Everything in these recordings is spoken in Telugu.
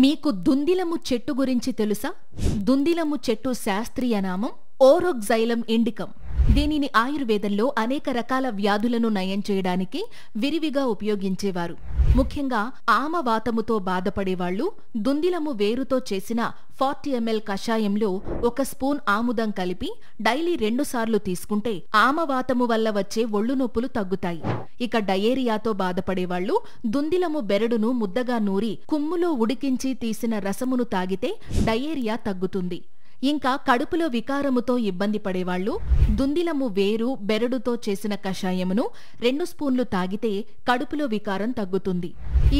మీకు దుందిలము చెట్టు గురించి తెలుసా? దుందిలము చెట్టు శాస్త్రీయ నామం ఓరోగ్జైలం ఇండికం. దీనిని ఆయుర్వేదంలో అనేక రకాల వ్యాధులను నయం చేయడానికి విరివిగా ఉపయోగించేవారు. ముఖ్యంగా ఆమవాతముతో బాధపడేవాళ్లు దుందిలము వేరుతో చేసిన 40 ml కషాయంలో 1 స్పూన్ ఆముదం కలిపి డైలీ 2 సార్లు తీసుకుంటే ఆమవాతము వల్ల వచ్చే ఒళ్ళు నొప్పులు తగ్గుతాయి. ఇక డయేరియాతో బాధపడేవాళ్లు దుందిలము బెరడును ముద్దగా నూరి కుమ్ములో ఉడికించి తీసిన రసమును తాగితే డయేరియా తగ్గుతుంది. ఇంకా కడుపులో వికారముతో ఇబ్బంది పడేవాళ్లు దుందిలము వేరు బెరడుతో చేసిన కషాయమును 2 స్పూన్లు తాగితే కడుపులో వికారం తగ్గుతుంది.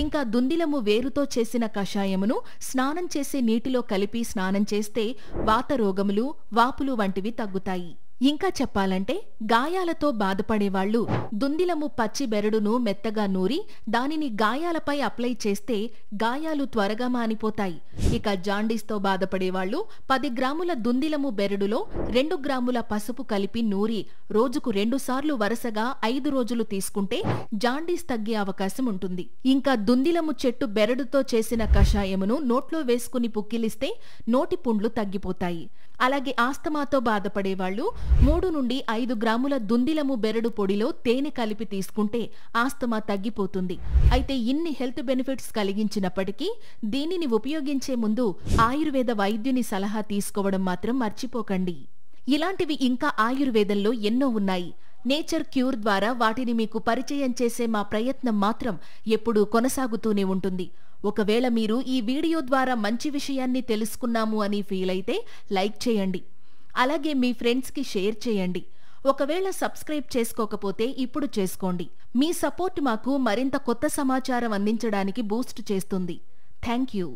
ఇంకా దుందిలము వేరుతో చేసిన కషాయమును స్నానం చేసే నీటిలో కలిపి స్నానం చేస్తే వాతరోగములు, వాపులు వంటివి తగ్గుతాయి. ఇంకా చెప్పాలంటే గాయాలతో బాధపడేవాళ్లు దుందిలము పచ్చి బెరడును మెత్తగా నూరి దానిని గాయాలపై అప్లై చేస్తే గాయాలు త్వరగా మానిపోతాయి. ఇక జాండీస్తో బాధపడేవాళ్లు 10 గ్రాముల దుందిలము బెరడులో 2 గ్రాముల పసుపు కలిపి నూరి రోజుకు 2 సార్లు వరుసగా 5 రోజులు తీసుకుంటే జాండీస్ తగ్గే అవకాశం ఉంటుంది. ఇంకా దుందిలము చెట్టు బెరడుతో చేసిన కషాయమును నోట్లో వేసుకుని పుక్కిలిస్తే నోటి పుండ్లు తగ్గిపోతాయి. అలాగే ఆస్తమాతో బాధపడేవాళ్లు 3 నుండి 5 గ్రాముల దుందిలము బెరడు పొడిలో తేనె కలిపి తీసుకుంటే ఆస్తమా తగ్గిపోతుంది. అయితే ఇన్ని హెల్త్ బెనిఫిట్స్ కలిగించినప్పటికీ దీనిని ఉపయోగించే ముందు ఆయుర్వేద వైద్యుని సలహా తీసుకోవడం మాత్రం మర్చిపోకండి. ఇలాంటివి ఇంకా ఆయుర్వేదంలో ఎన్నో ఉన్నాయి. నేచర్ క్యూర్ ద్వారా వాటిని మీకు పరిచయం చేసే మా ప్రయత్నం మాత్రం ఎప్పుడూ కొనసాగుతూనే ఉంటుంది. ఒకవేళ మీరు ఈ వీడియో ద్వారా మంచి విషయాన్ని తెలుసుకున్నాము అని ఫీల్ అయితే లైక్ చేయండి. అలాగే మీ ఫ్రెండ్స్కి షేర్ చేయండి. ఒకవేళ సబ్స్క్రైబ్ చేసుకోకపోతే ఇప్పుడు చేసుకోండి. మీ సపోర్ట్ మాకు మరింత కొత్త సమాచారం అందించడానికి బూస్ట్ చేస్తుంది. Thank you.